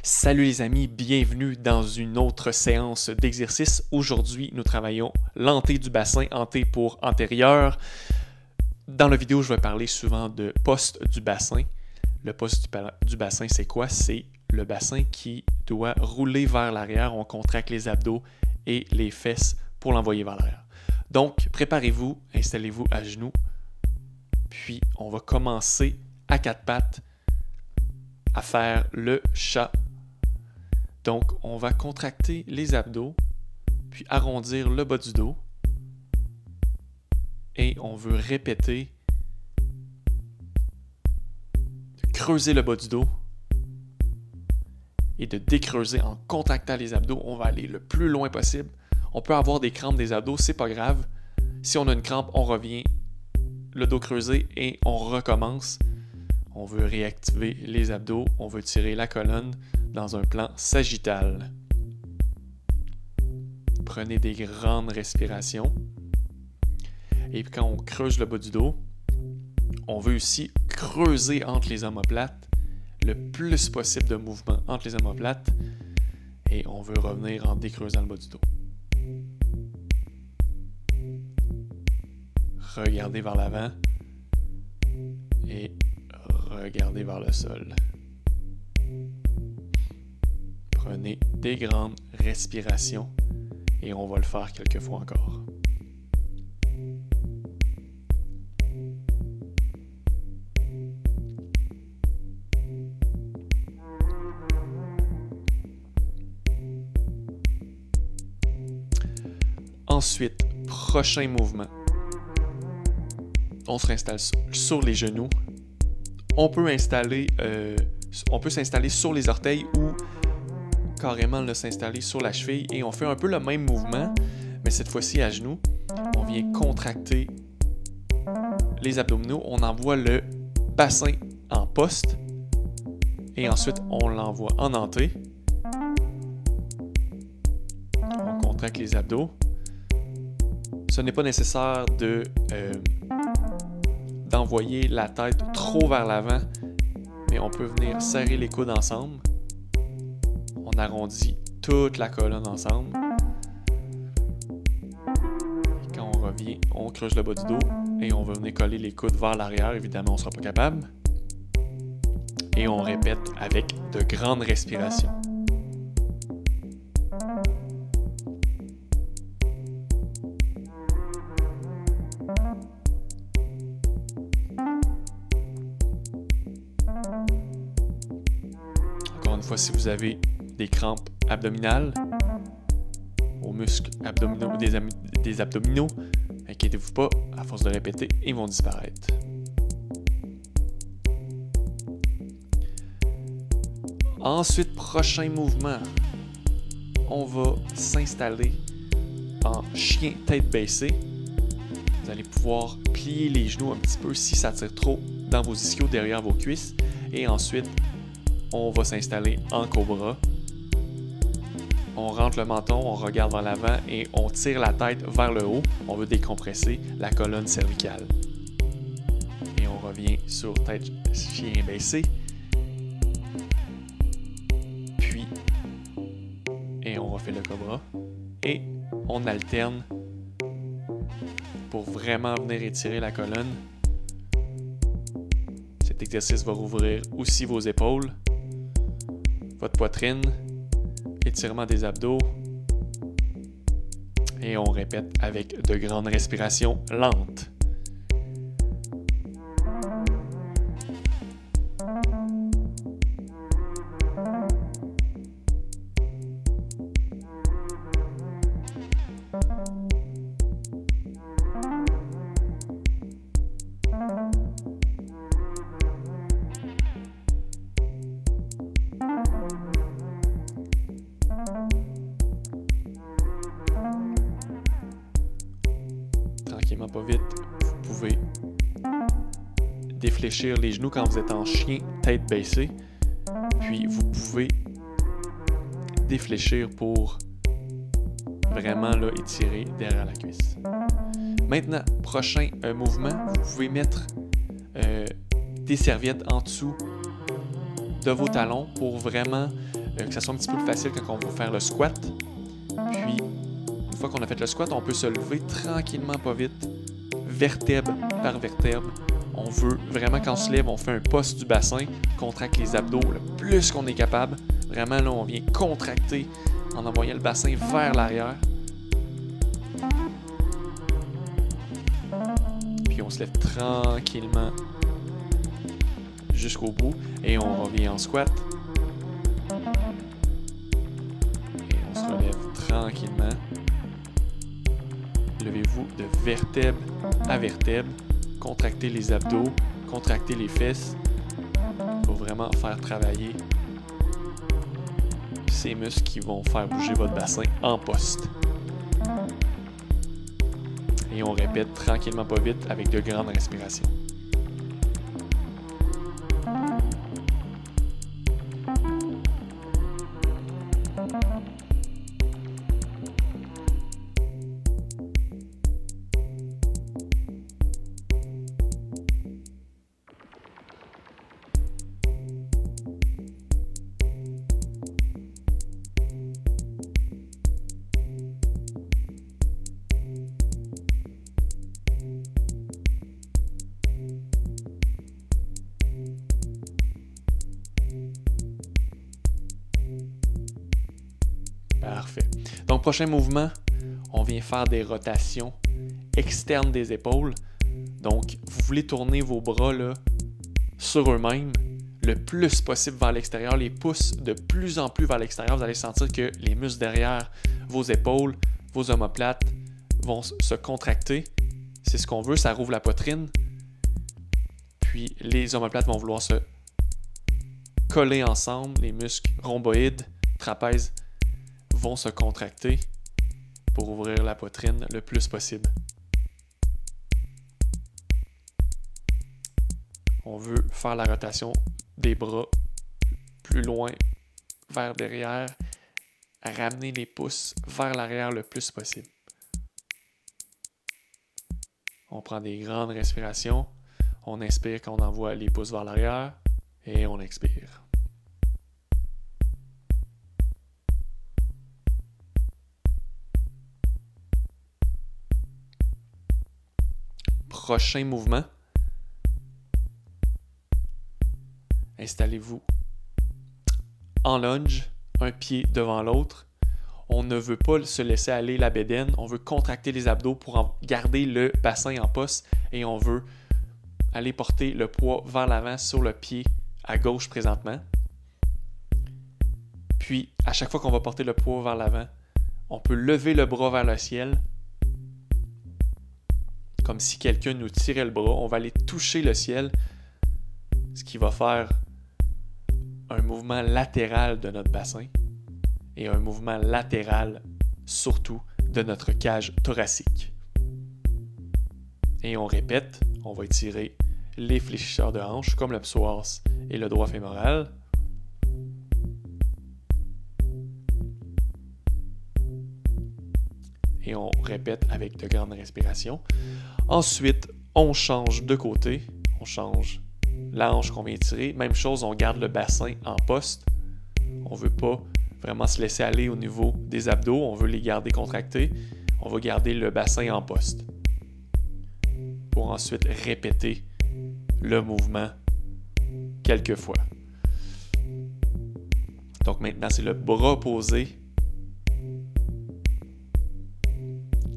Salut les amis, bienvenue dans une autre séance d'exercice. Aujourd'hui, nous travaillons l'hanté du bassin, hanté pour antérieur. Dans la vidéo, je vais parler souvent de poste du bassin. Le poste du bassin, c'est quoi? C'est le bassin qui doit rouler vers l'arrière. On contracte les abdos et les fesses pour l'envoyer vers l'arrière. Donc, préparez-vous, installez-vous à genoux. Puis, on va commencer à quatre pattes à faire le chat. Donc, on va contracter les abdos, puis arrondir le bas du dos. Et on veut répéter, de creuser le bas du dos et de décreuser en contractant les abdos. On va aller le plus loin possible. On peut avoir des crampes des abdos, c'est pas grave. Si on a une crampe, on revient, le dos creusé et on recommence. On veut réactiver les abdos, on veut tirer la colonne dans un plan sagittal. Prenez des grandes respirations. Et puis quand on creuse le bas du dos, on veut aussi creuser entre les omoplates, le plus possible de mouvement entre les omoplates. Et on veut revenir en décreusant le bas du dos. Regardez vers l'avant et regardez vers le sol. Prenez des grandes respirations et on va le faire quelques fois encore. Ensuite, prochain mouvement. On se réinstalle sur les genoux. On peut s'installer sur les orteils ou carrément s'installer sur la cheville et on fait un peu le même mouvement, mais cette fois-ci à genoux. On vient contracter les abdominaux, on envoie le bassin en poste et ensuite on l'envoie en hanté. On contracte les abdos. Ce n'est pas nécessaire d'envoyer la tête trop vers l'avant, mais on peut venir serrer les coudes ensemble. On arrondit toute la colonne ensemble. Et quand on revient, on creuse le bas du dos et on va venir coller les coudes vers l'arrière. Évidemment, on ne sera pas capable. Et on répète avec de grandes respirations. Encore une fois, si vous avez des crampes abdominales, aux muscles abdominaux ou des abdominaux, inquiétez-vous pas, à force de répéter, ils vont disparaître. Ensuite, prochain mouvement, on va s'installer en chien tête baissée. Vous allez pouvoir plier les genoux un petit peu si ça tire trop dans vos ischios derrière vos cuisses. Et ensuite, on va s'installer en cobra. On rentre le menton, on regarde vers l'avant et on tire la tête vers le haut. On veut décompresser la colonne cervicale. Et on revient sur tête chien baissé. Puis, et on refait le cobra. Et on alterne pour vraiment venir étirer la colonne. Cet exercice va rouvrir aussi vos épaules, votre poitrine, étirement des abdos. Et on répète avec de grandes respirations lentes. Tranquillement, pas vite, vous pouvez défléchir les genoux quand vous êtes en chien tête baissée. Puis vous pouvez défléchir pour vraiment étirer derrière la cuisse. Maintenant, prochain mouvement, vous pouvez mettre des serviettes en dessous de vos talons pour vraiment que ça soit un petit peu plus facile quand on va faire le squat. Puis, une fois qu'on a fait le squat, on peut se lever tranquillement, pas vite, vertèbre par vertèbre. On veut vraiment, quand on se lève, on fait un poste du bassin, contracte les abdos le plus qu'on est capable. Vraiment, là, on vient contracter en envoyant le bassin vers l'arrière. Puis on se lève tranquillement jusqu'au bout et on revient en squat. Et on se relève tranquillement. Levez-vous de vertèbre à vertèbre. Contractez les abdos, contractez les fesses. Il faut vraiment faire travailler ces muscles qui vont faire bouger votre bassin en poste. Et on répète tranquillement, pas vite, avec de grandes respirations. Parfait. Donc, prochain mouvement, on vient faire des rotations externes des épaules. Donc, vous voulez tourner vos bras là, sur eux-mêmes le plus possible vers l'extérieur, les pouces de plus en plus vers l'extérieur. Vous allez sentir que les muscles derrière vos épaules, vos omoplates vont se contracter. C'est ce qu'on veut, ça rouvre la poitrine. Puis, les omoplates vont vouloir se coller ensemble. Les muscles rhomboïdes, trapèzes vont se contracter pour ouvrir la poitrine le plus possible. On veut faire la rotation des bras plus loin vers derrière, ramener les pouces vers l'arrière le plus possible. On prend des grandes respirations, on inspire quand on envoie les pouces vers l'arrière et on expire. Prochain mouvement. Installez-vous en lunge, un pied devant l'autre. On ne veut pas se laisser aller la bédaine. On veut contracter les abdos pour garder le bassin en poste et on veut aller porter le poids vers l'avant sur le pied à gauche présentement. Puis, à chaque fois qu'on va porter le poids vers l'avant, on peut lever le bras vers le ciel. Comme si quelqu'un nous tirait le bras. On va aller toucher le ciel, ce qui va faire un mouvement latéral de notre bassin et un mouvement latéral surtout de notre cage thoracique. Et on répète, on va étirer les fléchisseurs de hanches comme le psoas et le droit fémoral. Et on répète avec de grandes respirations. Ensuite, on change de côté. On change la hanche qu'on vient étirer. Même chose, on garde le bassin en poste. On ne veut pas vraiment se laisser aller au niveau des abdos. On veut les garder contractés. On va garder le bassin en poste. Pour ensuite répéter le mouvement quelques fois. Donc maintenant, c'est le bras posé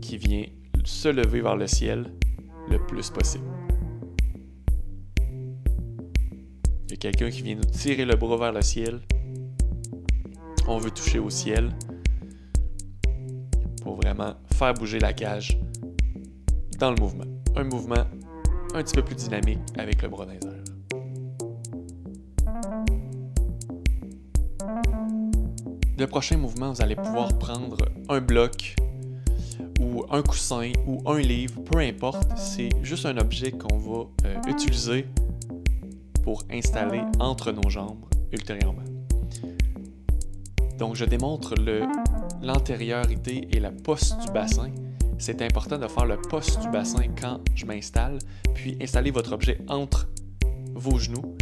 qui vient se lever vers le ciel le plus possible. Il y a quelqu'un qui vient nous tirer le bras vers le ciel. On veut toucher au ciel pour vraiment faire bouger la cage dans le mouvement. Un mouvement un petit peu plus dynamique avec le bras dans les airs. Le prochain mouvement, vous allez pouvoir prendre un bloc ou un coussin ou un livre, peu importe, c'est juste un objet qu'on va utiliser pour installer entre nos jambes ultérieurement. Donc je démontre l'antériorité et la poste du bassin. C'est important de faire le poste du bassin quand je m'installe, puis installez votre objet entre vos genoux.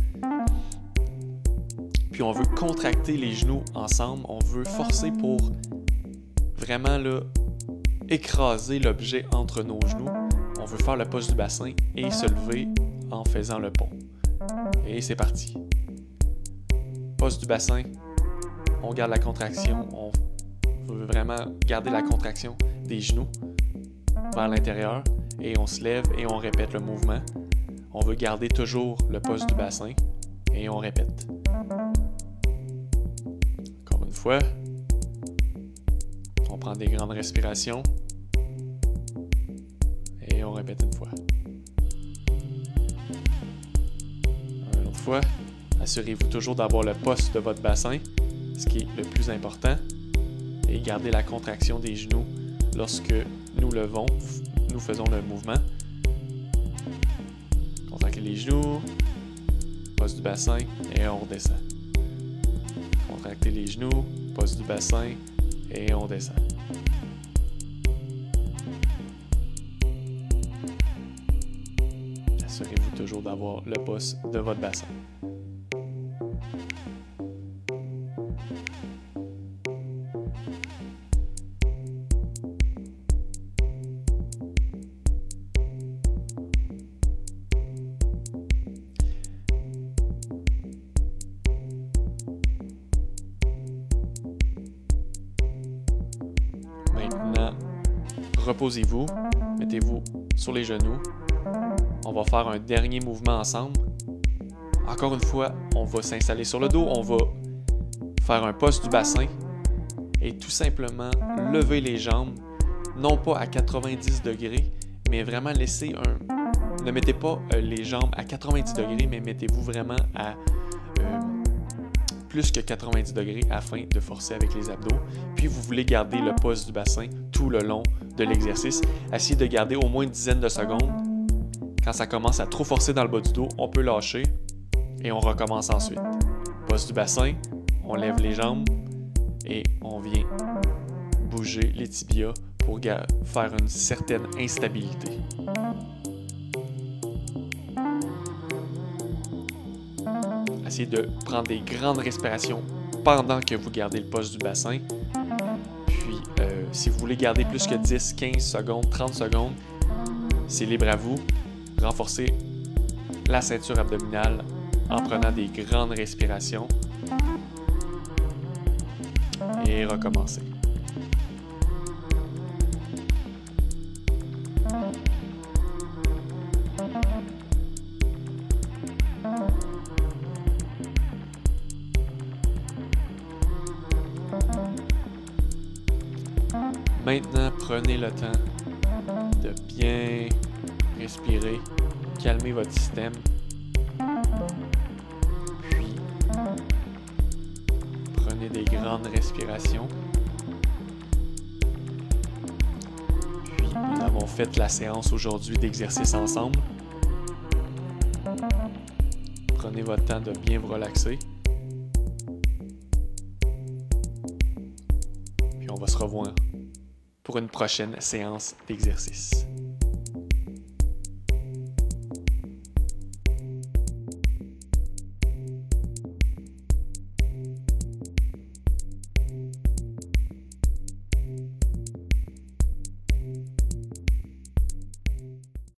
puis on veut contracter les genoux ensemble. On veut forcer pour vraiment là, écraser l'objet entre nos genoux. On veut faire le poste du bassin et se lever en faisant le pont. Et c'est parti. Poste du bassin, on garde la contraction, on veut vraiment garder la contraction des genoux vers l'intérieur et on se lève et on répète le mouvement. On veut garder toujours le poste du bassin et on répète. Encore une fois, on prend des grandes respirations et on répète une fois. Une autre fois, assurez-vous toujours d'avoir le poste de votre bassin, ce qui est le plus important, et gardez la contraction des genoux lorsque nous levons, nous faisons le mouvement. Contractez les genoux, poste du bassin et on redescend. Contractez les genoux, poste du bassin et on descend. Assurez-vous toujours d'avoir le poste de votre bassin. Maintenant, reposez-vous, mettez-vous sur les genoux. On va faire un dernier mouvement ensemble. Encore une fois, on va s'installer sur le dos, on va faire un poste du bassin et tout simplement lever les jambes, non pas à 90 degrés, mais vraiment laisser un... Ne mettez pas les jambes à 90 degrés, mais mettez-vous vraiment à plus que 90 degrés afin de forcer avec les abdos. Puis vous voulez garder le poste du bassin tout le long de l'exercice. Essayez de garder au moins une dizaine de secondes. Quand ça commence à trop forcer dans le bas du dos, on peut lâcher et on recommence ensuite. Poste du bassin, on lève les jambes et on vient bouger les tibias pour faire une certaine instabilité. Essayez de prendre des grandes respirations pendant que vous gardez le poste du bassin. Puis, si vous voulez garder plus que 10, 15 secondes, 30 secondes, c'est libre à vous. Renforcez la ceinture abdominale en prenant des grandes respirations. Et recommencez. Maintenant, prenez le temps de bien respirer, calmer votre système, puis prenez des grandes respirations. Puis, nous avons fait la séance aujourd'hui d'exercice ensemble. Prenez votre temps de bien vous relaxer. Puis on va se revoir pour une prochaine séance d'exercice.